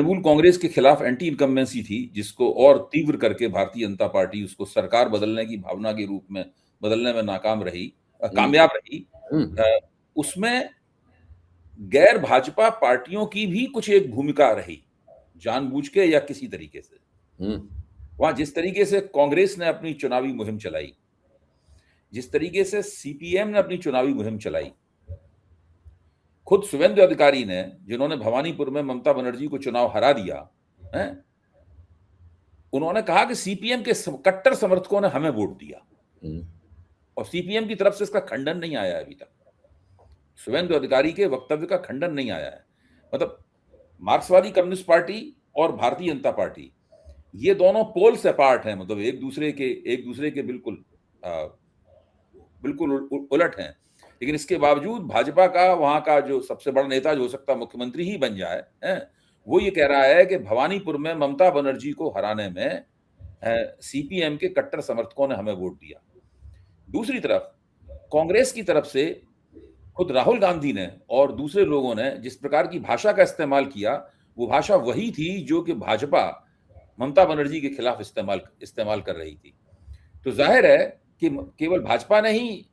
तृणमूल कांग्रेस के खिलाफ anti incumbency थी, जिसको और तीव्र करके भारतीय जनता पार्टी उसको सरकार बदलने की भावना के रूप में बदलने में नाकाम रही, कामयाब रही। अ, उसमें गैर भाजपा पार्टियों की भी कुछ एक भूमिका रही, जानबूझ के या किसी तरीके से। वहां जिस तरीके से कांग्रेस ने अपनी चुनावी मुहिम चलाई, जिस तरीके से सीपीएम ने अपनी चुनावी मुहिम चलाई, खुद शुभेंदु अधिकारी ने, जिन्होंने भवानीपुर में ममता बनर्जी को चुनाव हरा दिया, हैं, उन्होंने कहा कि सीपीएम के कट्टर समर्थकों ने हमें वोट दिया, और सीपीएम की तरफ से इसका खंडन नहीं आया अभी तक। शुभेंदु अधिकारी के वक्तव्य का खंडन नहीं आया है। मतलब मार्क्सवादी कम्युनिस्ट पार्टी और भारतीय जनता पार्टी, ये दोनों पोल्स अपार्ट हैं, मतलब एक दूसरे के बिल्कुल बिल्कुल उलट हैं। लेकिन इसके बावजूद भाजपा का वहां का जो सबसे बड़ा नेता, जो हो सकता है मुख्यमंत्री ही बन जाए, वो ये कह रहा है कि भवानीपुर में ममता बनर्जी को हराने में सीपीएम के कट्टर समर्थकों ने हमें वोट दिया। दूसरी तरफ कांग्रेस की तरफ से खुद राहुल गांधी ने और दूसरे लोगों ने जिस प्रकार की भाषा का इस्तेमाल किया, वो भाषा वही थी जो कि भाजपा ममता बनर्जी के खिलाफ इस्तेमाल कर रही थी। तो जाहिर है कि केवल भाजपा ने ही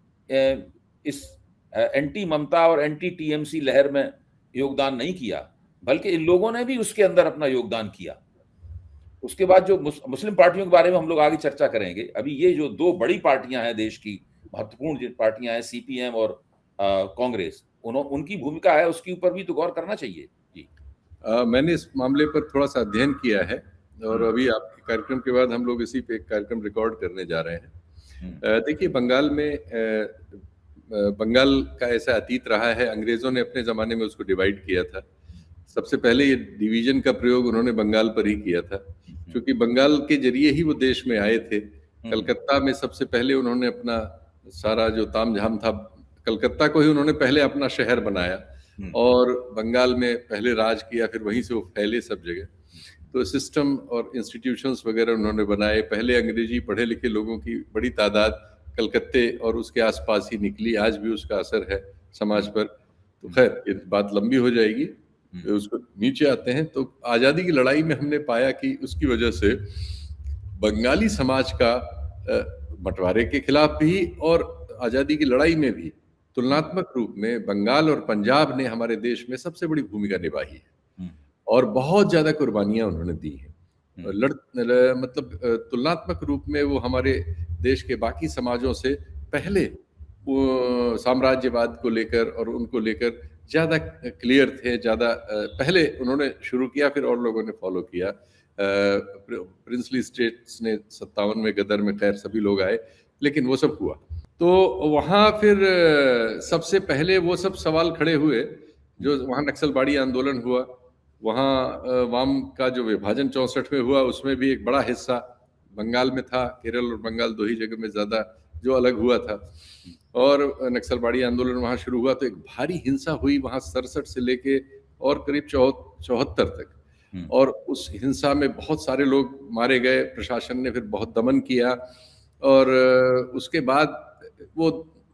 इस एंटी ममता और एंटी टीएमसी लहर में योगदान नहीं किया, बल्कि इन लोगों ने भी उसके अंदर अपना योगदान किया। उसके बाद जो मुस्लिम पार्टियों के बारे में हम लोग आगे चर्चा करेंगे। अभी ये जो दो बड़ी पार्टियां हैं, देश की महत्वपूर्ण जो पार्टियां हैं, सीपीएम और कांग्रेस, उनकी भूमिका है, उसके ऊपर भी तो गौर करना चाहिए। जी, मैंने इस मामले पर थोड़ा सा अध्ययन किया है, और अभी आपके कार्यक्रम के बाद हम लोग इसी पे एक कार्यक्रम रिकॉर्ड करने जा रहे हैं। देखिए, बंगाल का ऐसा अतीत रहा है। अंग्रेजों ने अपने जमाने में उसको डिवाइड किया था। सबसे पहले ये डिवीजन का प्रयोग उन्होंने बंगाल पर ही किया था, क्योंकि बंगाल के जरिए ही वो देश में आए थे। कलकत्ता में सबसे पहले उन्होंने अपना सारा जो तामझाम था, कलकत्ता को ही उन्होंने पहले अपना शहर बनाया, और बंगाल में पहले राज किया, फिर वहीं से वो फैले सब जगह। तो सिस्टम और इंस्टीट्यूशंस वगैरह उन्होंने बनाए। पहले अंग्रेजी पढ़े लिखे लोगों की बड़ी तादाद कलकत्ते और उसके आसपास ही निकली। आज भी उसका असर है समाज पर। तो खैर, ये बात लंबी हो जाएगी, तो उसको नीचे आते हैं। तो आज़ादी की लड़ाई में हमने पाया कि उसकी वजह से बंगाली समाज का बंटवारे के खिलाफ भी और आज़ादी की लड़ाई में भी तुलनात्मक रूप में बंगाल और पंजाब ने हमारे देश में सबसे बड़ी भूमिका निभाई है, और बहुत ज़्यादा कुर्बानियां उन्होंने दी हैं। मतलब तुलनात्मक रूप में वो हमारे देश के बाकी समाजों से पहले वो साम्राज्यवाद को लेकर और उनको लेकर ज़्यादा क्लियर थे, ज़्यादा पहले उन्होंने शुरू किया, फिर और लोगों ने फॉलो किया। प्रिंसली स्टेट्स ने 57 में, गदर में, खैर सभी लोग आए, लेकिन वो सब हुआ। तो वहाँ फिर सबसे पहले वो सब सवाल खड़े हुए जो वहाँ नक्सलबाड़ी आंदोलन हुआ। वहाँ वाम का जो विभाजन 64 में हुआ, उसमें भी एक बड़ा हिस्सा बंगाल में था। केरल और बंगाल दो ही जगह में ज़्यादा जो अलग हुआ था, और नक्सलबाड़ी आंदोलन वहाँ शुरू हुआ। तो एक भारी हिंसा हुई वहाँ 67 से लेके और करीब 74 तक, और उस हिंसा में बहुत सारे लोग मारे गए। प्रशासन ने फिर बहुत दमन किया, और उसके बाद वो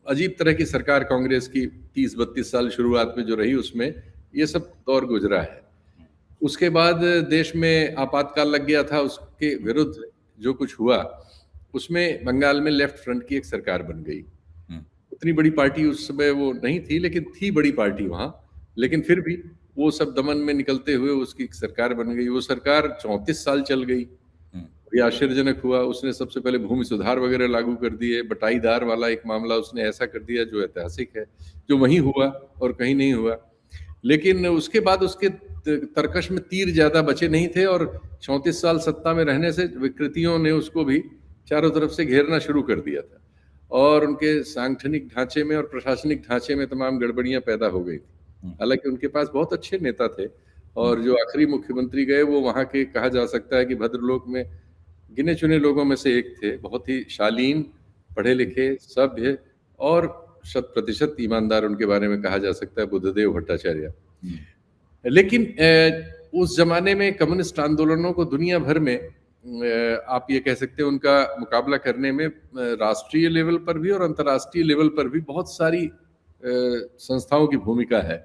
अजीब तरह की सरकार कांग्रेस की 30-32 साल शुरुआत में जो रही, उसमें ये सब दौर गुजरा है। उसके बाद देश में आपातकाल लग गया था, उसके विरुद्ध जो कुछ हुआ, उसमें बंगाल में लेफ्ट फ्रंट की एक सरकार बन गई। उतनी बड़ी पार्टी उस समय वो नहीं थी, लेकिन थी बड़ी पार्टी वहाँ। लेकिन फिर भी वो सब दमन में निकलते हुए उसकी सरकार बन गई। वो सरकार 34 साल चल गई। ये आश्चर्यजनक हुआ। उसने सबसे पहले भूमि सुधार वगैरह लागू कर दिए। बटाईदार वाला एक मामला उसने ऐसा कर दिया जो ऐतिहासिक है, जो वहीं हुआ और कहीं नहीं हुआ। लेकिन उसके बाद उसके तरकश में तीर ज्यादा बचे नहीं थे, और 34 साल सत्ता में रहने से विकृतियों ने उसको भी चारों तरफ से घेरना शुरू कर दिया था, और उनके सांगठनिक ढांचे में और प्रशासनिक ढांचे में तमाम गड़बड़ियां पैदा हो गई थी। हालांकि उनके पास बहुत अच्छे नेता थे, और जो आखिरी मुख्यमंत्री गए वो वहाँ के, कहा जा सकता है कि भद्रलोक में गिने चुने लोगों में से एक थे। बहुत ही शालीन, पढ़े लिखे, सभ्य और 100% ईमानदार उनके बारे में कहा जा सकता है, बुद्धदेव भट्टाचार्य। लेकिन उस जमाने में कम्युनिस्ट आंदोलनों को दुनिया भर में आप ये कह सकते हैं उनका मुकाबला करने में राष्ट्रीय लेवल पर भी और अंतर्राष्ट्रीय लेवल पर भी बहुत सारी संस्थाओं की भूमिका है।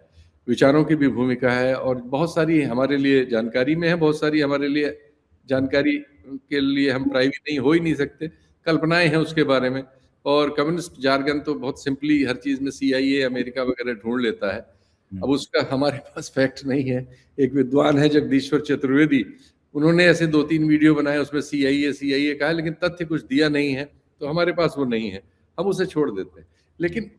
विचारों की भी भूमिका है, और बहुत सारी हमारे लिए जानकारी में है, बहुत सारी हमारे लिए जानकारी के लिए हम प्राइवेट नहीं हो ही नहीं सकते, कल्पनाएं हैं उसके बारे में। और कम्युनिस्ट जार्गन तो बहुत सिंपली हर चीज में CIA अमेरिका वगैरह ढूंढ लेता है। अब उसका हमारे पास फैक्ट नहीं है। एक विद्वान है जगदीश्वर चतुर्वेदी, उन्होंने ऐसे 2-3 वीडियो बनाए, उसमें CIA कहा, लेकिन तथ्य कुछ दिया नहीं है, तो हमारे पास वो नहीं है, हम उसे छोड़ देते हैं। लेकिन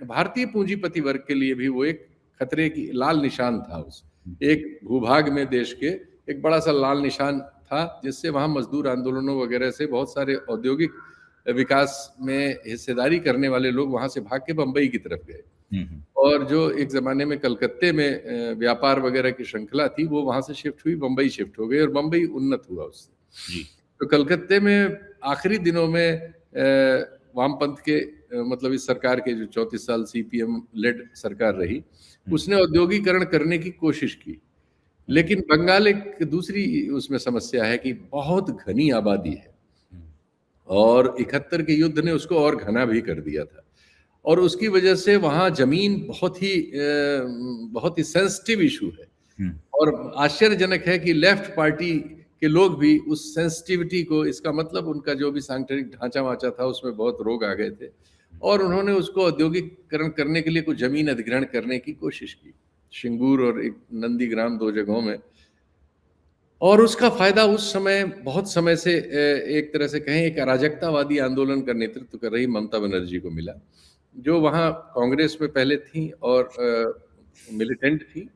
भारतीय पूंजीपति वर्ग के लिए भी वो एक खतरे की लाल निशान था। उस एक भूभाग में देश के एक बड़ा सा लाल निशान था, जिससे वहां मजदूर आंदोलनों वगैरह से बहुत सारे औद्योगिक विकास में हिस्सेदारी करने वाले लोग वहां से भाग के बंबई की तरफ गए। और जो एक जमाने में कलकत्ते में व्यापार वगैरह की श्रृंखला थी, वो वहां से शिफ्ट हुई, बंबई शिफ्ट हो गई, और बंबई उन्नत हुआ उससे। तो कलकत्ते में आखिरी दिनों में वामपंथ के मतलब इस सरकार के जो 34 साल CPM लेड सरकार रही, उसने औद्योगिकरण करने की कोशिश की। लेकिन बंगाल एक दूसरी उसमें समस्या है कि बहुत घनी आबादी है, और 71 के युद्ध ने उसको और घना भी कर दिया था, और उसकी वजह से वहां जमीन बहुत ही सेंसिटिव इशू है। और आश्चर्यजनक है कि लेफ्ट पार्टी के लोग भी उस सेंसिटिविटी को, इसका मतलब उनका जो भी सांगठनिक ढांचा वाचा था उसमें बहुत रोग आ गए थे, और उन्होंने उसको औद्योगिकरण करने के लिए कुछ जमीन अधिग्रहण करने की कोशिश की, शिंगूर और एक नंदीग्राम, 2 जगहों में। और उसका फायदा उस समय बहुत समय से एक तरह से कहें एक अराजकतावादी आंदोलन का नेतृत्व कर रही ममता बनर्जी को मिला, जो वहाँ कांग्रेस में पहले थी और मिलिटेंट थी।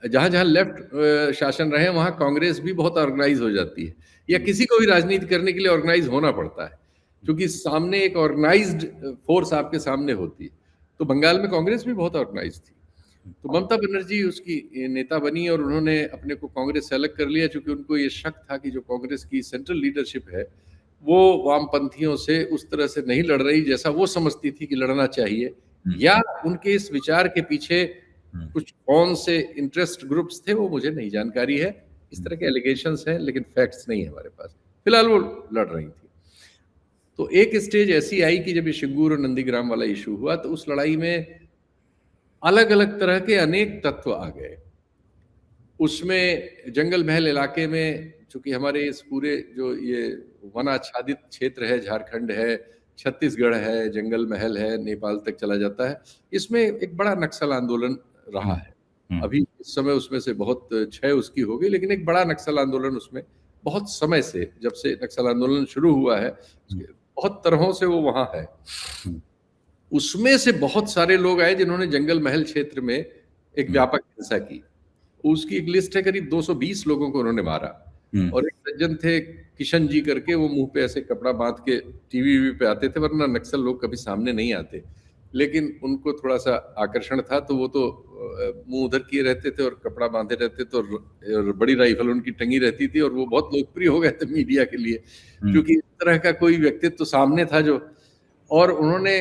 जहाँ जहाँ लेफ्ट शासन रहे वहाँ कांग्रेस भी बहुत ऑर्गेनाइज हो जाती है, या किसी को भी राजनीति करने के लिए ऑर्गेनाइज होना पड़ता है, क्योंकि सामने एक ऑर्गेनाइज्ड फोर्स आपके सामने होती है। तो बंगाल में कांग्रेस भी बहुत ऑर्गेनाइज थी। तो ममता बनर्जी उसकी नेता बनी, और उन्होंने अपने को कांग्रेस से अलग कर लिया, क्योंकि उनको ये शक था कि जो कांग्रेस की सेंट्रल लीडरशिप है वो वामपंथियों से उस तरह से नहीं लड़ रही जैसा वो समझती थी कि लड़ना चाहिए, या उनके इस विचार के पीछे कुछ कौन से इंटरेस्ट ग्रुप्स थे वो मुझे नहीं जानकारी है। इस तरह के एलिगेशंस हैं, लेकिन फैक्ट्स नहीं है हमारे पास। फिलहाल वो लड़ रही थी। तो एक स्टेज ऐसी आई कि जब ये शिंगूर और नंदीग्राम वाला इशू हुआ, तो उस लड़ाई में अलग अलग तरह के अनेक तत्व आ गए। उसमें जंगल महल इलाके में, चूंकि हमारे इस पूरे जो ये वनाच्छादित क्षेत्र है, झारखंड है, छत्तीसगढ़ है, जंगल महल है, नेपाल तक चला जाता है, इसमें एक बड़ा नक्सल आंदोलन रहा है। अभी इस समय उसमें से बहुत क्षय उसकी हो गई, लेकिन एक बड़ा नक्सल आंदोलन उसमें बहुत समय से, जब से नक्सल आंदोलन शुरू हुआ है, बहुत तरहों से वो वहां है। उसमें से बहुत सारे लोग आए जिन्होंने जंगल महल क्षेत्र में एक व्यापक हिंसा की। उसकी एक लिस्ट है, करीब 220 लोगों को उन्होंने मारा। और एक सज्जन थे किशन जी करके, वो मुंह पे ऐसे कपड़ा बांध के टीवी पे आते थे, वरना नक्सल लोग कभी सामने नहीं आते, लेकिन उनको थोड़ा सा आकर्षण था, तो वो तो मुंह उधर किए रहते थे और कपड़ा बांधे रहते थे, और बड़ी राइफल उनकी टंगी रहती थी, और वो बहुत लोकप्रिय हो गए थे मीडिया के लिए, क्योंकि इस तरह का कोई व्यक्तित्व तो सामने था जो। और उन्होंने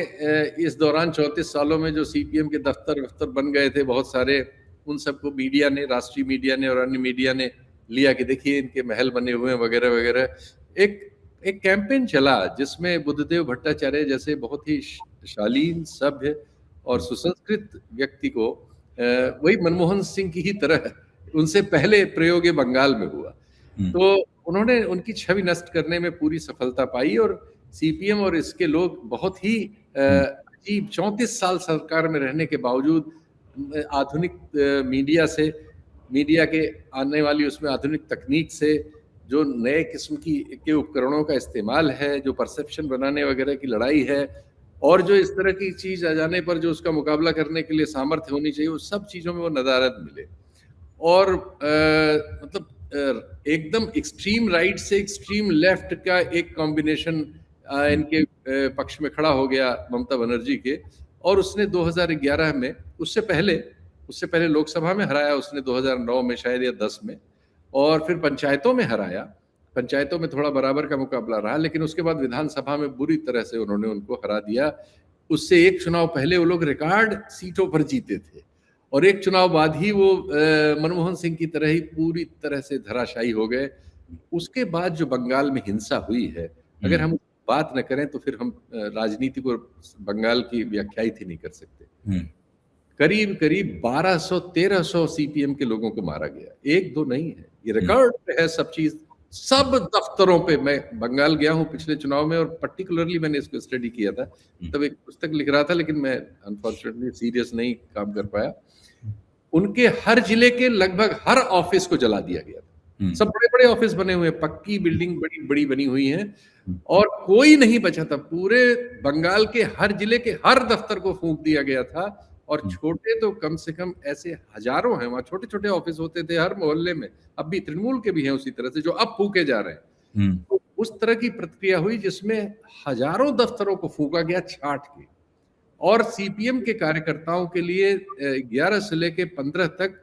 इस दौरान 34 सालों में जो CPM के दफ्तर बन गए थे बहुत सारे, उन सबको मीडिया ने, राष्ट्रीय मीडिया ने और अन्य मीडिया ने लिया कि देखिए इनके महल बने हुए हैं वगैरह वगैरह। एक कैंपेन चला जिसमें बुद्धदेव भट्टाचार्य जैसे बहुत ही शालीन, सभ्य और सुसंस्कृत व्यक्ति को, वही मनमोहन सिंह की ही तरह, उनसे पहले प्रयोग बंगाल में हुआ, तो उन्होंने उनकी छवि नष्ट करने में पूरी सफलता पाई। और CPM और इसके लोग बहुत ही अजीब, 34 साल सरकार में रहने के बावजूद आधुनिक मीडिया के आने वाली उसमें आधुनिक तकनीक से, जो नए किस्म के उपकरणों का इस्तेमाल है, जो परसेप्शन बनाने वगैरह की लड़ाई है, और जो इस तरह की चीज आ जाने पर जो उसका मुकाबला करने के लिए सामर्थ्य होनी चाहिए, उस सब चीजों में वो नदारद मिले। और मतलब एकदम एक्सट्रीम राइट से एक्सट्रीम लेफ्ट का एक कॉम्बिनेशन इनके पक्ष में खड़ा हो गया ममता बनर्जी के। और उसने 2011 में, उससे पहले लोकसभा में हराया उसने 2009 में शायद या 10 में, और फिर पंचायतों में हराया। पंचायतों में थोड़ा बराबर का मुकाबला रहा, लेकिन उसके बाद विधानसभा में बुरी तरह से उन्होंने उनको हरा दिया। उससे एक चुनाव पहले वो लोग रिकॉर्ड सीटों पर जीते थे, और एक चुनाव बाद ही वो मनमोहन सिंह की तरह ही पूरी तरह से धराशायी हो गए। उसके बाद जो बंगाल में हिंसा हुई है, अगर हम बात न करें तो फिर हम राजनीति को बंगाल की व्याख्यायित ही नहीं कर सकते। करीब करीब 1200-1300 सीपीएम के लोगों को मारा गया, एक दो नहीं है, ये रिकॉर्ड पे है सब चीज। सब दफ्तरों पे, मैं बंगाल गया हूँ पिछले चुनाव में और पर्टिकुलरली मैंने इसको स्टडी किया था, तब एक पुस्तक लिख रहा था, लेकिन मैं अनफॉर्चुनेटली सीरियस नहीं काम कर पाया। उनके हर जिले के लगभग हर ऑफिस को जला दिया गया था। सब बड़े बड़े ऑफिस बने हुए, पक्की बिल्डिंग बड़ी बड़ी बनी हुई है, और कोई नहीं बचा था। पूरे बंगाल के हर जिले के हर दफ्तर को फूंक दिया गया था, और छोटे तो कम से कम ऐसे हजारों हैं, वहां छोटे छोटे ऑफिस होते थे हर मोहल्ले में। अब भी तृणमूल के भी हैं उसी तरह से, जो अब फूके जा रहे हैं। तो उस तरह की प्रतिक्रिया हुई जिसमें हजारों दफ्तरों को फूका गया छाट के, और सीपीएम के कार्यकर्ताओं के लिए 11 से लेके 15 तक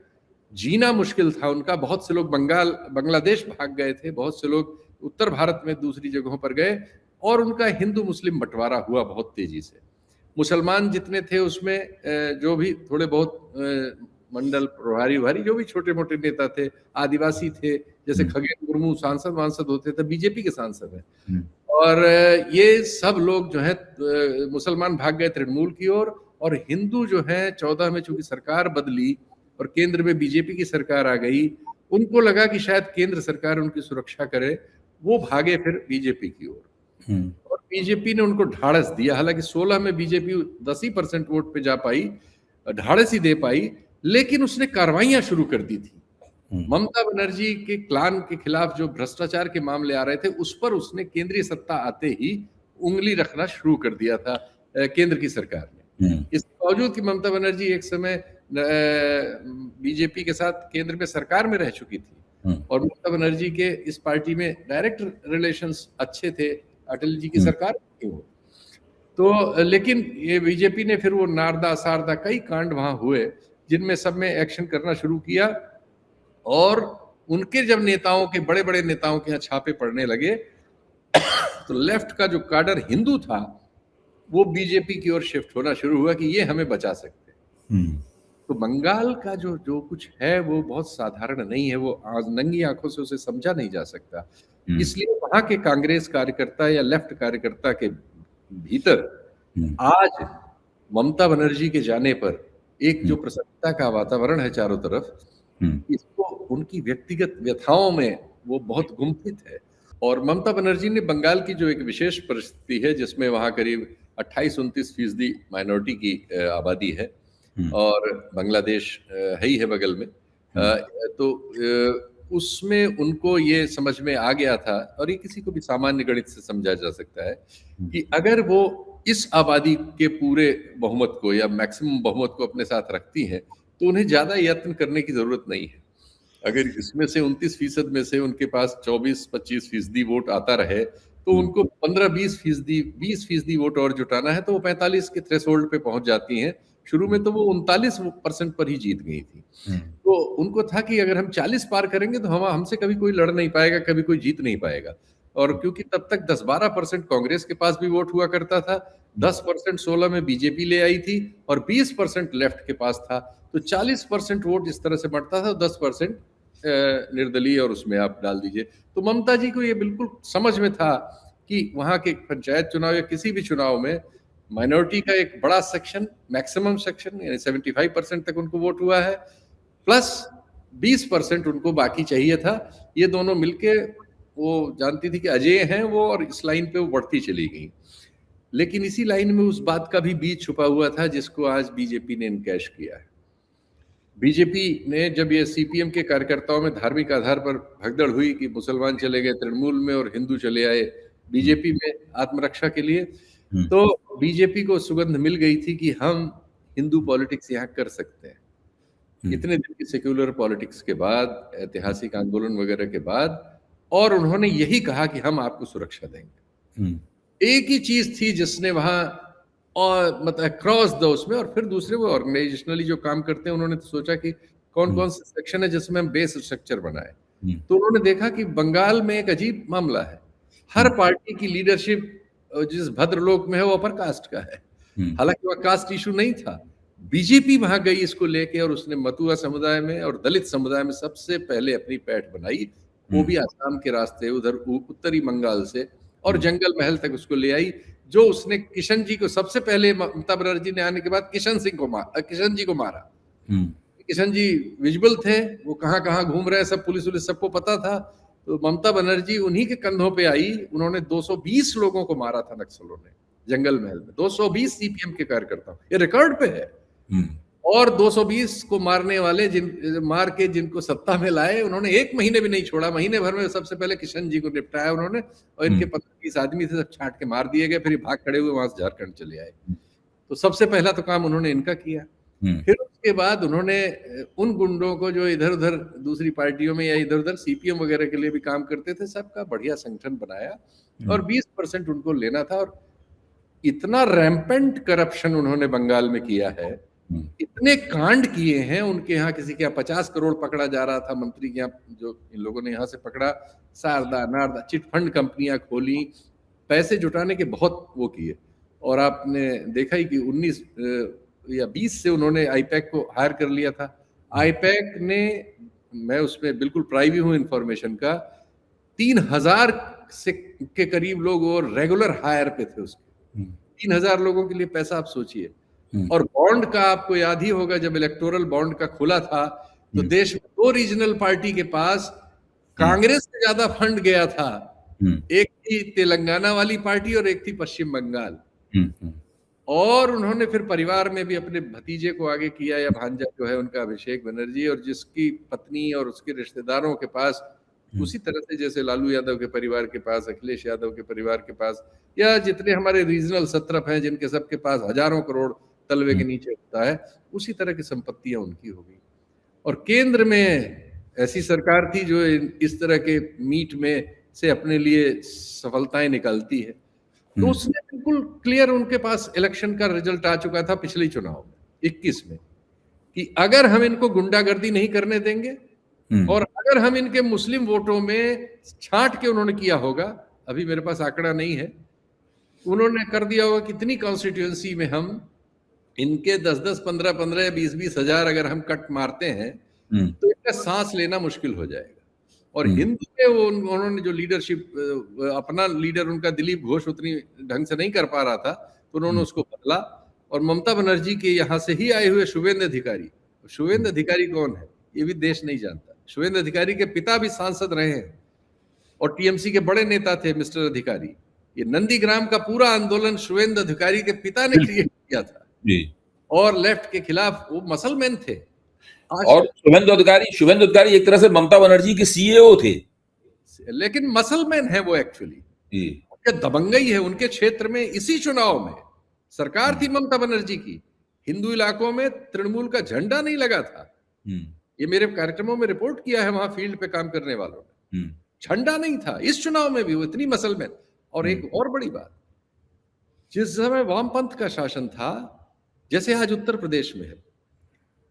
जीना मुश्किल था उनका। बहुत से लोग बांग्लादेश भाग गए थे, बहुत से लोग उत्तर भारत में दूसरी जगहों पर गए, और उनका हिंदू मुस्लिम बंटवारा हुआ बहुत तेजी से। मुसलमान जितने थे उसमें जो भी थोड़े बहुत मंडल प्रभारी भारी जो भी छोटे मोटे नेता थे, आदिवासी थे, जैसे खगेन मुर्मू सांसद होते थे, बीजेपी के सांसद हैं, और ये सब लोग जो है मुसलमान भाग गए तृणमूल की ओर, और हिंदू जो है 14 में चूंकि सरकार बदली और केंद्र में बीजेपी की सरकार आ गई, उनको लगा कि शायद केंद्र सरकार उनकी सुरक्षा करे, वो भागे फिर बीजेपी की ओर, और बीजेपी ने उनको ढाढ़स दिया। हालांकि 16 में बीजेपी 10% वोट पे जा पाई, ढाढ़स ही दे पाई, लेकिन उसने कार्रवाइयां शुरू कर दी थी। ममता बनर्जी के क्लान के खिलाफ जो भ्रष्टाचार के मामले आ रहे थे, उस पर उसने केंद्रीय सत्ता आते ही उंगली रखना शुरू कर दिया था केंद्र की सरकार ने। इसके बावजूद कि ममता बनर्जी एक समय बीजेपी के साथ केंद्र में सरकार में रह चुकी थी, और ममता बनर्जी के इस पार्टी में डायरेक्ट रिलेशंस अच्छे थे, अटल जी की सरकार थी वो तो, लेकिन ये बीजेपी ने फिर वो नारदा सारदा कई कांड वहां हुए, जिनमें सब में एक्शन करना शुरू किया, और उनके जब नेताओं के, बड़े बड़े नेताओं के यहाँ छापे पड़ने लगे, तो लेफ्ट का जो काडर हिंदू था वो बीजेपी की ओर शिफ्ट होना शुरू हुआ कि ये हमें बचा सकते हैं। तो बंगाल का जो कुछ है वो बहुत साधारण नहीं है, वो नंगी आंखों से उसे समझा नहीं जा सकता। इसलिए वहां के कांग्रेस कार्यकर्ता या लेफ्ट कार्यकर्ता के भीतर आज ममता बनर्जी के जाने पर एक जो प्रसन्नता का वातावरण है चारों तरफ, इसको उनकी व्यक्तिगत व्यथाओं में वो बहुत गुंफित है। और ममता बनर्जी ने बंगाल की जो एक विशेष परिस्थिति है, जिसमें वहां करीब 28-29% माइनॉरिटी की आबादी है, और बांग्लादेश है ही है बगल में, तो उसमें उनको ये समझ में आ गया था, और ये किसी को भी सामान्य गणित से समझा जा सकता है, कि अगर वो इस आबादी के पूरे बहुमत को या मैक्सिमम बहुमत को अपने साथ रखती हैं, तो उन्हें ज्यादा यत्न करने की जरूरत नहीं है। अगर इसमें से 29% में से उनके पास 24-25% वोट आता रहे, तो उनको 15-20%, 20% वोट और जुटाना है, तो वो 45 के थ्रेशोल्ड पे पहुंच जाती हैं। शुरू में तो वो 39% पर ही जीत गई थी। तो उनको था कि अगर हम 40 पार करेंगे तो हमसे कभी कोई लड़ नहीं पाएगा, कभी कोई जीत नहीं पाएगा। और क्योंकि तब तक 10-12% कांग्रेस के पास भी वोट हुआ करता था, 10% 16 में बीजेपी ले आई थी, और 20% लेफ्ट के पास था, तो 40% वोट इस तरह से बढ़ता था, 10% निर्दलीय और उसमें आप डाल दीजिए। तो ममता जी को ये बिल्कुल समझ में था कि वहां के पंचायत चुनाव या किसी भी चुनाव में माइनॉरिटी का एक बड़ा सेक्शन, मैक्सिमम सेक्शन, यानी 75% तक उनको वोट हुआ है, प्लस 20% उनको बाकी चाहिए था। ये दोनों मिलके वो जानती थी कि अजय हैं वो, और इस लाइन पे वो बढ़ती चली गई। लेकिन इसी लाइन में उस बात का भी बीज छुपा हुआ था जिसको आज बीजेपी ने इनकैश किया है। बीजेपी ने जब ये सीपीएम के कार्यकर्ताओं में धार्मिक आधार पर भगदड़ हुई कि मुसलमान चले गए तृणमूल में और हिंदू चले आए बीजेपी में आत्मरक्षा के लिए, तो बीजेपी को सुगंध मिल गई थी कि हम हिंदू पॉलिटिक्स यहाँ कर सकते हैं। इतने दिन की सेक्युलर पॉलिटिक्स के बाद, ऐतिहासिक आंदोलन वगैरह के बाद, और उन्होंने यही कहा कि हम आपको सुरक्षा देंगे। एक ही चीज थी जिसने वहां, और मतलब क्रॉस द उसमें, और फिर दूसरे वो ऑर्गेनाइजेशनली जो काम करते हैं, उन्होंने तो सोचा कि कौन कौन से सेक्शन है जिसमें हम बेस स्ट्रक्चर बनाए। तो उन्होंने देखा कि बंगाल में एक अजीब मामला है, हर पार्टी की लीडरशिप जिस भद्रलोक में है वो अपर कास्ट का है, हालांकि वह कास्ट इशू नहीं था। बीजेपी वहां गई इसको लेके, और उसने मथुरा समुदाय में और दलित समुदाय में सबसे पहले अपनी पैठ बनाई, वो भी आसाम के रास्ते, उधर उत्तरी बंगाल से, और जंगल महल तक उसको ले आई, जो उसने किशन जी को, सबसे पहले ममता बनर्जी ने आने के बाद किशन जी को मारा। किशन जी विजिबल थे, वो कहाँ कहाँ घूम रहे हैं, सब पुलिस सबको पता था। तो ममता बनर्जी उन्हीं के कंधों पे आई, उन्होंने 220 लोगों को मारा था नक्सलों ने जंगल महल में, 220 सीपीएम के कार्यकर्ता, ये रिकॉर्ड पे है। और 220 को मारने वाले मार के जिनको सत्ता में लाए, उन्होंने 1 महीने भी नहीं छोड़ा, महीने भर में सबसे पहले किशन जी को निपटाया उन्होंने, और इनके 15-20 आदमी थे, सब छांट के मार दिए गए, फिर भाग खड़े हुए वहां से झारखंड चले आए। तो सबसे पहला तो काम उन्होंने इनका किया। फिर उसके बाद उन्होंने उन गुंडों को जो इधर उधर दूसरी पार्टियों में या इधर उधर सीपीएम वगैरह के लिए भी काम करते थे, सबका बढ़िया संगठन बनाया और 20% उनको लेना था। और इतना रैम्पेंट करप्शन उन्होंने बंगाल में किया है, इतने कांड किए हैं उनके यहाँ। किसी के यहाँ 50 करोड़ पकड़ा जा रहा था, मंत्री के यहाँ, जो इन लोगों ने यहाँ से पकड़ा, शारदा नारदा चिटफंड कंपनियां खोली, पैसे जुटाने के बहुत वो किए। और आपने देखा ही कि 19 या 20 से उन्होंने आईपैक को हायर कर लिया था। आईपैक ने, मैं उसमें बिल्कुल प्राइवी हूँ इन्फॉर्मेशन का, 3000 से के करीब लोग और रेगुलर हायर पे थे उसके। 3000 लोगों के लिए पैसा, आप सोचिए। और बॉन्ड का आपको याद ही होगा, जब इलेक्टोरल बॉन्ड का खुला था तो देश में 2 रीजनल पार्टी के पास कांग्रेस से ज्यादा फंड गया था। एक थी तेलंगाना वाली पार्टी और एक थी पश्चिम बंगाल। और उन्होंने फिर परिवार में भी अपने भतीजे को आगे किया, या भांजा जो है उनका अभिषेक बनर्जी, और जिसकी पत्नी और उसके रिश्तेदारों के पास उसी तरह से जैसे लालू यादव के परिवार के पास, अखिलेश यादव के परिवार के पास, या जितने हमारे रीजनल सत्रप हैं जिनके सबके पास हजारों करोड़ तलवे के नीचे होता है, उसी तरह की संपत्तियां उनकी हो गई। और केंद्र में ऐसी सरकार थी जो इस तरह के मीट में से अपने लिए सफलताएं निकालती है। तो उसने बिल्कुल क्लियर, उनके पास इलेक्शन का रिजल्ट आ चुका था पिछले चुनाव में 21 में, कि अगर हम इनको गुंडागर्दी नहीं करने देंगे और अगर हम इनके मुस्लिम वोटों में छांट के उन्होंने किया होगा, अभी मेरे पास आंकड़ा नहीं है, उन्होंने कर दिया होगा कितनी कॉन्स्टिट्यूएंसी में हम इनके 10-10, 15-15 या 20-20 हजार अगर हम कट मारते हैं तो इनका सांस लेना मुश्किल हो जाएगा। और हिंदू में वो उन्होंने जो लीडरशिप, अपना लीडर उनका दिलीप घोष उतनी ढंग से नहीं कर पा रहा था, तो उन्होंने उसको बदला। और ममता बनर्जी के यहाँ से ही आए हुए शुभेंद्र अधिकारी, शुभेंद्र अधिकारी कौन है ये भी देश नहीं जानता। शुभेंद्र अधिकारी के पिता भी सांसद रहे हैं और टीएमसी के बड़े नेता थे मिस्टर अधिकारी। ये नंदीग्राम का पूरा आंदोलन शुभेंद्र अधिकारी के पिता ने क्रिएट किया था जी। और लेफ्ट के खिलाफ वो मसलमैन थे। और शुभेंद्र अधिकारी एक तरह से ममता बनर्जी के सीईओ थे, लेकिन मसलमैन है वो एक्चुअली, दबंगई है उनके क्षेत्र में। इसी चुनाव में सरकार थी ममता बनर्जी की, हिंदू इलाकों में तृणमूल का झंडा नहीं लगा था। ये मेरे कार्यक्रमों में रिपोर्ट किया है, वहां फील्ड पे काम करने वालों ने, झंडा नहीं था। इस चुनाव में भी वो इतनी मसलमैन। और एक और बड़ी बात, जिस समय वामपंथ का शासन था, जैसे आज उत्तर प्रदेश में है,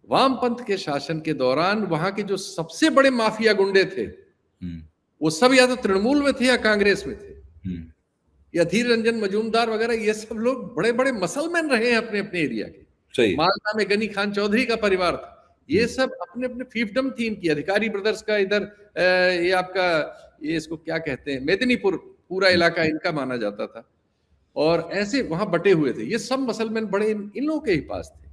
वामपंथ के शासन के दौरान वहां के जो सबसे बड़े माफिया गुंडे थे वो सब या तो तृणमूल में थे या कांग्रेस में थे, या धीर रंजन मजूमदार वगैरह, ये सब लोग बड़े बड़े मसलमैन रहे हैं अपने अपने एरिया के। मालदा में गनी खान चौधरी का परिवार था, ये सब अपने अपने फीफडम थी इनकी। अधिकारी ब्रदर्स का इधर ये आपका, ये इसको क्या कहते हैं, मेदिनीपुर पूरा इलाका इनका माना जाता था। और ऐसे वहां बटे हुए थे ये सब मसलमैन, बड़े इन लोगों के ही पास थे।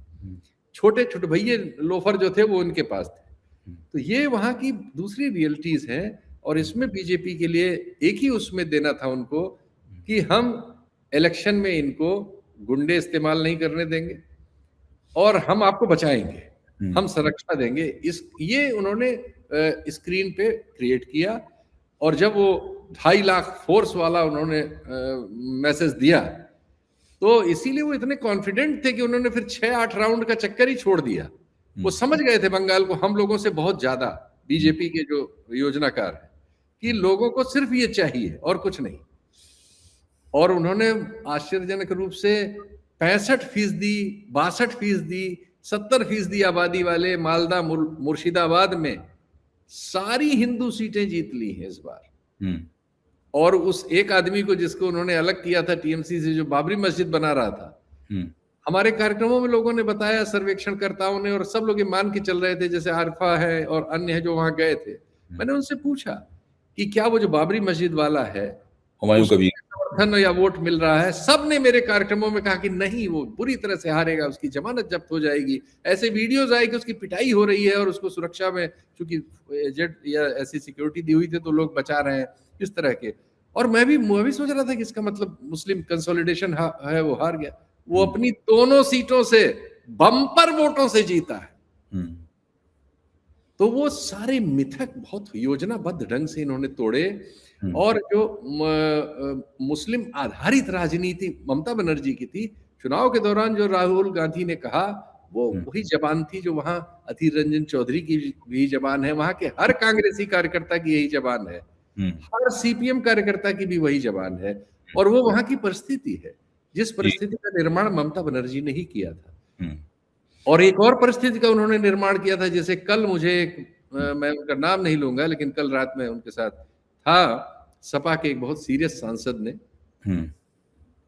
छोटे छोटे भैया लोफर जो थे वो इनके पास थे। तो ये वहां की दूसरी रियलिटीज हैं। और इसमें बीजेपी के लिए एक ही उसमें देना था उनको कि हम इलेक्शन में इनको गुंडे इस्तेमाल नहीं करने देंगे और हम आपको बचाएंगे, हम सुरक्षा देंगे। ये उन्होंने स्क्रीन पे क्रिएट किया। और जब वो 2.5 लाख फोर्स वाला उन्होंने मैसेज दिया, तो इसीलिए वो इतने कॉन्फिडेंट थे कि उन्होंने फिर 6-8 राउंड का चक्कर ही छोड़ दिया। वो समझ गए थे बंगाल को हम लोगों से बहुत ज्यादा, बीजेपी के जो योजनाकार है, कि लोगों को सिर्फ ये चाहिए और कुछ नहीं। और उन्होंने आश्चर्यजनक रूप से 65%, 62%, 70% आबादी वाले मालदा मुर्शिदाबाद में सारी हिंदू सीटें जीत ली हैं इस बार। और उस एक आदमी को जिसको उन्होंने अलग किया था टीएमसी से, जो बाबरी मस्जिद बना रहा था, हमारे कार्यक्रमों में लोगों ने बताया, सर्वेक्षणकर्ताओं ने, और सब लोग ये मान के चल रहे थे, जैसे आरिफा है और अन्य है जो वहां गए थे। मैंने उनसे पूछा कि क्या वो जो बाबरी मस्जिद वाला है, हुमायूं कबीर समर्थन या वोट मिल रहा है, सबने मेरे कार्यक्रमों में कहा कि नहीं, वो बुरी तरह से हारेगा, उसकी जमानत जब्त हो जाएगी। ऐसे वीडियोस आए कि उसकी पिटाई हो रही है और उसको सुरक्षा में, चूंकि एजेंट या ऐसी सिक्योरिटी दी हुई थी तो लोग बचा रहे हैं, इस तरह के। और मैं भी सोच रहा था कि इसका मतलब मुस्लिम कंसोलिडेशन है, वो हार गया। वो अपनी दोनों सीटों से बम्पर वोटों से जीता है। तो वो सारे मिथक बहुत योजनाबद्ध ढंग से इन्होंने तोड़े। और जो मुस्लिम आधारित राजनीति ममता बनर्जी की थी, चुनाव के दौरान जो राहुल गांधी ने कहा, वो वही जबान थी जो वहां अधीर रंजन चौधरी की भी जबान है, वहां के हर कांग्रेसी कार्यकर्ता की यही जबान है, हर सीपीएम कार्यकर्ता की भी वही जबान है। और वो वहां की परिस्थिति है, जिस परिस्थिति का निर्माण ममता बनर्जी ने ही किया था। और एक और परिस्थिति का उन्होंने निर्माण किया था, जैसे कल मुझे मैं उनका नाम नहीं लूंगा, लेकिन कल रात में उनके साथ था, सपा के एक बहुत सीरियस सांसद ने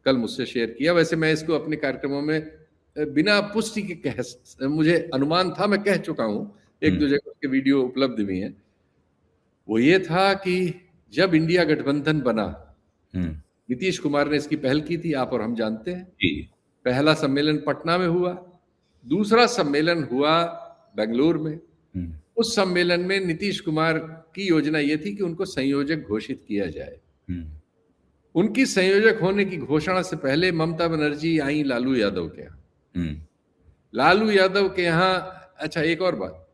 कल मुझसे शेयर किया। वैसे मैं इसको अपने कार्यक्रमों में बिना पुष्टि के मुझे अनुमान था, मैं कह चुका हूं, एक दो जगह उसके वीडियो उपलब्ध भी हैं। वो ये था कि जब इंडिया गठबंधन बना, नीतीश कुमार ने इसकी पहल की थी, आप और हम जानते हैं। पहला सम्मेलन पटना में हुआ, दूसरा सम्मेलन हुआ बेंगलुरु में। उस सम्मेलन में नीतीश कुमार की योजना यह थी कि उनको संयोजक घोषित किया जाए। उनकी संयोजक होने की घोषणा से पहले ममता बनर्जी आई लालू यादव के यहाँ। लालू यादव के यहाँ, अच्छा एक और बात,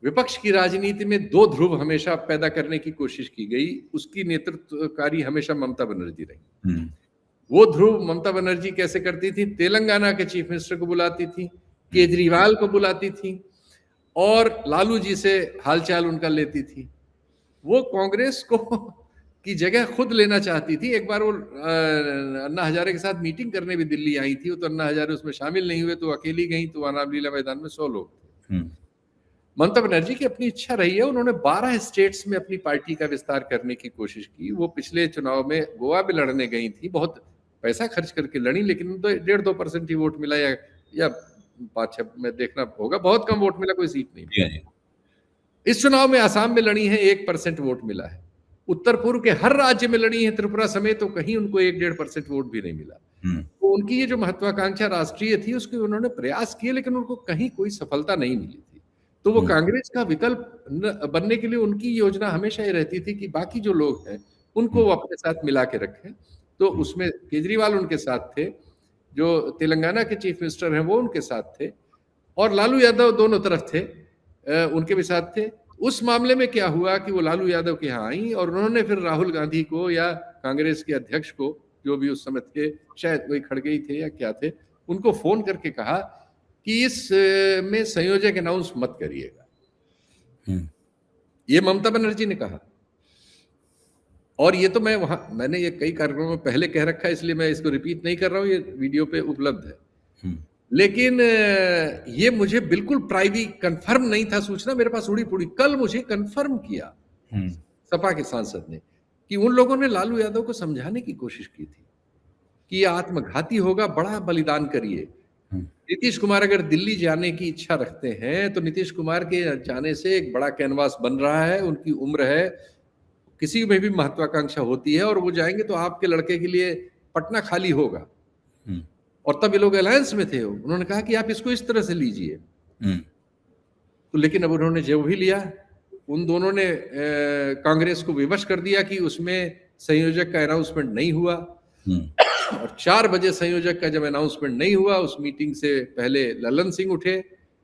विपक्ष की राजनीति में दो ध्रुव हमेशा पैदा करने की कोशिश की गई, उसकी नेतृत्वकारी हमेशा ममता बनर्जी रही। वो ध्रुव ममता बनर्जी कैसे करती थी? तेलंगाना के चीफ मिनिस्टर को बुलाती थी, केजरीवाल को बुलाती थी और लालू जी से हालचाल उनका लेती थी। वो कांग्रेस को की जगह खुद लेना चाहती थी। एक बार वो अन्ना हजारे के साथ मीटिंग करने भी दिल्ली आई थी, तो अन्ना हजारे उसमें शामिल नहीं हुए, तो अकेली गई, तो रामलीला मैदान में 100 लोग थे। ममता बनर्जी की अपनी इच्छा रही है, उन्होंने 12 स्टेट्स में अपनी पार्टी का विस्तार करने की कोशिश की। वो पिछले चुनाव में गोवा में लड़ने गई थी, बहुत पैसा खर्च करके लड़ी, लेकिन 1.5-2% ही वोट मिला, या 5-6 में देखना होगा, बहुत कम वोट मिला, कोई सीट नहीं मिली। इस चुनाव में आसाम में लड़ी है, 1% वोट मिला है। उत्तर पूर्व के हर राज्य में लड़ी है, त्रिपुरा समेत, तो कहीं उनको 1-1.5% वोट भी नहीं मिला। तो उनकी ये जो महत्वाकांक्षा राष्ट्रीय थी, उसके उन्होंने प्रयास किए, लेकिन उनको कहीं कोई सफलता नहीं मिली थी। तो वो कांग्रेस का विकल्प बनने के लिए उनकी योजना हमेशा ये रहती थी कि बाकी जो लोग हैं उनको वो अपने साथ मिला के रखें। तो उसमें केजरीवाल उनके साथ थे, जो तेलंगाना के चीफ मिनिस्टर हैं वो उनके साथ थे, और लालू यादव दोनों तरफ थे, उनके भी साथ थे। उस मामले में क्या हुआ कि वो लालू यादव के यहाँ आई और उन्होंने फिर राहुल गांधी को या कांग्रेस के अध्यक्ष को, जो भी उस समय थे, शायद वही खड़गे थे या क्या थे, उनको फोन करके कहा कि इस में संयोजक अनाउंस मत करिएगा। ये ममता बनर्जी ने कहा। और ये तो मैंने ये कई कार्यक्रमों में पहले कह रखा है, इसलिए मैं इसको रिपीट नहीं कर रहा हूं, ये वीडियो पे उपलब्ध है। लेकिन ये मुझे बिल्कुल प्राइवेट कंफर्म नहीं था सूचना, मेरे पास उड़ी पुड़ी। कल मुझे कंफर्म किया सपा के सांसद ने कि उन लोगों ने लालू यादव को समझाने की कोशिश की थी कि ये आत्मघाती होगा, बड़ा बलिदान करिए। नीतीश कुमार अगर दिल्ली जाने की इच्छा रखते हैं तो नीतीश कुमार के जाने से एक बड़ा कैनवास बन रहा है, उनकी उम्र है, किसी में भी महत्वाकांक्षा होती है, और वो जाएंगे तो आपके लड़के के लिए पटना खाली होगा। और तब ये लोग अलायंस में थे, उन्होंने कहा कि आप इसको इस तरह से लीजिए। तो लेकिन अब उन्होंने जो भी लिया, उन दोनों ने कांग्रेस को विवश कर दिया कि उसमें संयोजक का अनाउंसमेंट नहीं हुआ। और 4 बजे संयोजक का जब अनाउंसमेंट नहीं हुआ, उस मीटिंग से पहले ललन सिंह उठे,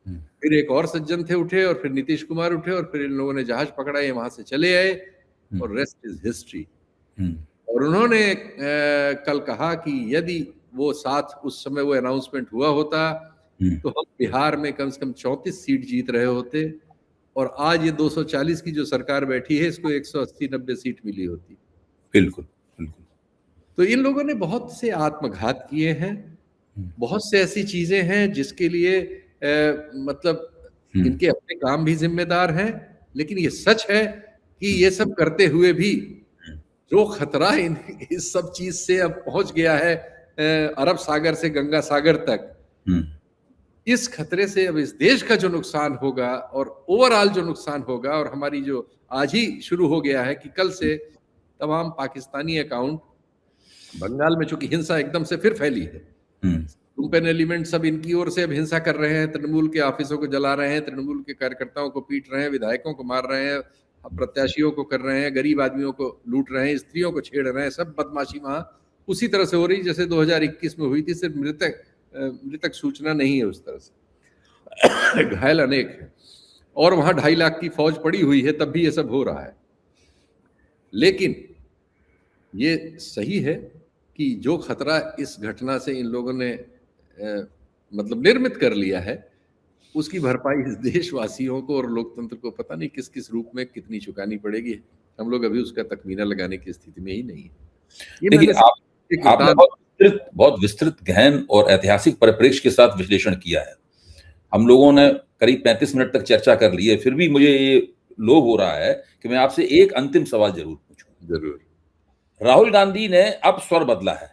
फिर एक और सज्जन थे उठे, और फिर नीतीश कुमार उठे, और फिर इन लोगों ने जहाज पकड़ा, ये वहां से चले आए, और रेस्ट इज हिस्ट्री। और उन्होंने कल कहा कि यदि वो साथ उस समय वो अनाउंसमेंट हुआ होता तो हम बिहार में कम से कम 34 सीट जीत रहे होते, और आज ये 240 की जो सरकार बैठी है, इसको 180-90 सीट मिली होती। बिल्कुल बिल्कुल। तो इन लोगों ने बहुत से आत्मघात किए हैं, बहुत से ऐसी चीजें हैं जिसके लिए मतलब इनके अपने काम भी जिम्मेदार हैं, लेकिन ये सच है कि ये सब करते हुए भी जो खतरा इस सब चीज से अब पहुंच गया है, अरब सागर से गंगा सागर तक, इस खतरे से अब इस देश का जो नुकसान होगा और ओवरऑल जो नुकसान होगा, और हमारी जो आज ही शुरू हो गया है कि कल से तमाम पाकिस्तानी अकाउंट बंगाल में चूंकि हिंसा एकदम से फिर फैली है, लुम्पेन एलिमेंट सब इनकी ओर से अब हिंसा कर रहे हैं, तृणमूल के ऑफिसों को जला रहे हैं, तृणमूल के कार्यकर्ताओं को पीट रहे हैं, विधायकों को मार रहे हैं, प्रत्याशियों को कर रहे हैं, गरीब आदमियों को लूट रहे हैं, स्त्रियों को छेड़ रहे हैं। सब बदमाशी वहां उसी तरह से हो रही जैसे 2021 में हुई थी, सिर्फ मृतक सूचना नहीं है उस तरह से। घायल अनेक है, और वहां 2.5 लाख की फौज पड़ी हुई है, तब भी ये सब हो रहा है। लेकिन ये सही है कि जो खतरा इस घटना से इन लोगों ने मतलब निर्मित कर लिया है, उसकी भरपाई इस देशवासियों को और लोकतंत्र को पता नहीं किस किस रूप में कितनी चुकानी पड़ेगी। हम लोग अभी उसका तखमीना लगाने की स्थिति में ही नहीं है। देखिए, आपने बहुत विस्तृत, गहन और ऐतिहासिक परिप्रेक्ष्य के साथ विश्लेषण किया है। हम लोगों ने करीब 35 मिनट तक चर्चा कर ली है, फिर भी मुझे ये लोभ हो रहा है कि मैं आपसे एक अंतिम सवाल जरूर पूछूं। जरूर। राहुल गांधी ने अब स्वर बदला है।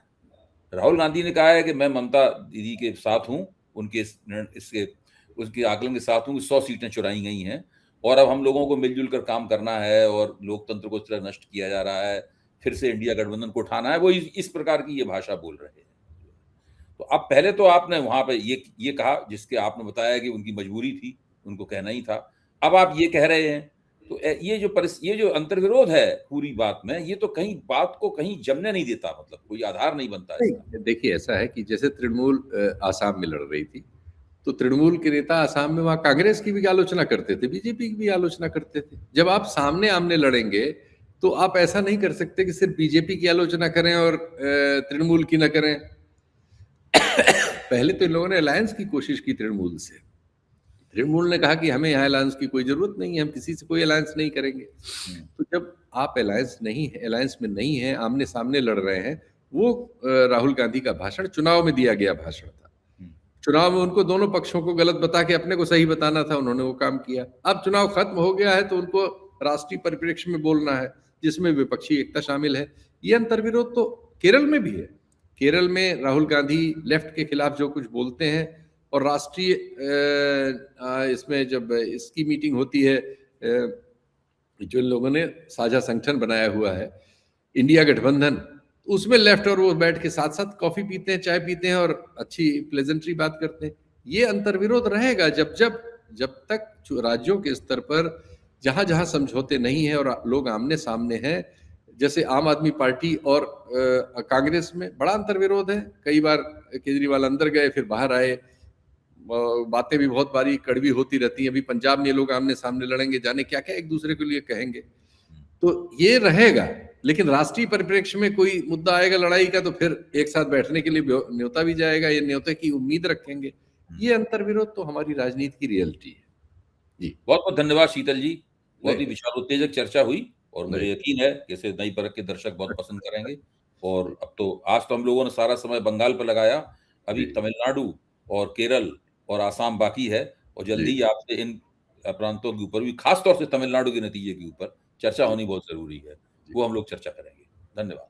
राहुल गांधी ने कहा है कि मैं ममता दीदी के साथ हूं, उसके आकलन के साथ हूं कि 100 सीटें चुराई गई हैं और अब हम लोगों को मिलजुल कर काम करना है और लोकतंत्र को इस तरह नष्ट किया जा रहा है, फिर से इंडिया गठबंधन को उठाना है। वो इस प्रकार की ये भाषा बोल रहे हैं। तो अब पहले तो आपने वहां पे ये कहा, जिसके आपने बताया कि उनकी मजबूरी थी, उनको कहना ही था। अब आप ये कह रहे हैं, तो ये जो अंतर्विरोध है पूरी बात में, ये तो कहीं बात को कहीं जमने नहीं देता, मतलब कोई आधार नहीं बनता इसका। देखिए, ऐसा है कि जैसे तृणमूल आसाम में लड़ रही थी, तो तृणमूल के नेता आसाम में वहां कांग्रेस की भी आलोचना करते थे, बीजेपी की भी आलोचना करते थे। जब आप सामने आमने लड़ेंगे तो आप ऐसा नहीं कर सकते कि सिर्फ बीजेपी की आलोचना करें और तृणमूल की न करें। पहले तो इन लोगों ने अलायंस की कोशिश की तृणमूल से। तृणमूल ने कहा कि हमें यहाँ अलायंस की कोई जरूरत नहीं है, हम किसी से कोई अलायंस नहीं करेंगे। तो जब आप अलायंस में नहीं है, आमने सामने लड़ रहे हैं, वो राहुल गांधी का भाषण चुनाव में दिया गया भाषण था। चुनाव में उनको दोनों पक्षों को गलत बता के अपने को सही बताना था, उन्होंने वो काम किया। अब चुनाव खत्म हो गया है तो उनको राष्ट्रीय परिप्रेक्ष्य में बोलना है, जिसमें विपक्षी एकता शामिल है। ये अंतर्विरोध तो केरल में भी है। केरल में राहुल गांधी लेफ्ट के खिलाफ जो कुछ बोलते हैं, और राष्ट्रीय इसमें जब इसकी मीटिंग होती है, जो लोगों ने साझा संगठन बनाया हुआ है इंडिया गठबंधन, उसमें लेफ्ट और वो बैठ के साथ साथ कॉफी पीते हैं, चाय पीते हैं और अच्छी प्लेजेंट्री बात करते हैं। ये अंतर्विरोध रहेगा जब तक राज्यों के स्तर पर जहां जहां समझौते नहीं है और लोग आमने सामने हैं। जैसे आम आदमी पार्टी और कांग्रेस में बड़ा अंतर्विरोध है। कई बार केजरीवाल अंदर गए फिर बाहर आए, बातें भी बहुत बारी कड़वी होती रहती हैं। अभी पंजाब में ये लोग आमने सामने लड़ेंगे, जाने क्या क्या एक दूसरे के लिए कहेंगे। तो ये रहेगा, लेकिन राष्ट्रीय परिप्रेक्ष्य में कोई मुद्दा आएगा लड़ाई का तो फिर एक साथ बैठने के लिए न्योता भी जाएगा, ये न्योते की उम्मीद रखेंगे। ये अंतर्विरोध तो हमारी राजनीति की रियलिटी है। जी, बहुत बहुत धन्यवाद शीतल जी। बहुत ही विचारोत्तेजक चर्चा हुई और मुझे यकीन है कि इसे नई परख के दर्शक बहुत पसंद करेंगे। और अब तो आज तो हम लोगों ने सारा समय बंगाल पर लगाया, अभी तमिलनाडु और केरल और आसाम बाकी है, और जल्दी ही आपसे इन प्रांतों के ऊपर भी, खासतौर से तमिलनाडु के नतीजे के ऊपर चर्चा होनी बहुत जरूरी है। वो हम लोग चर्चा करेंगे। धन्यवाद।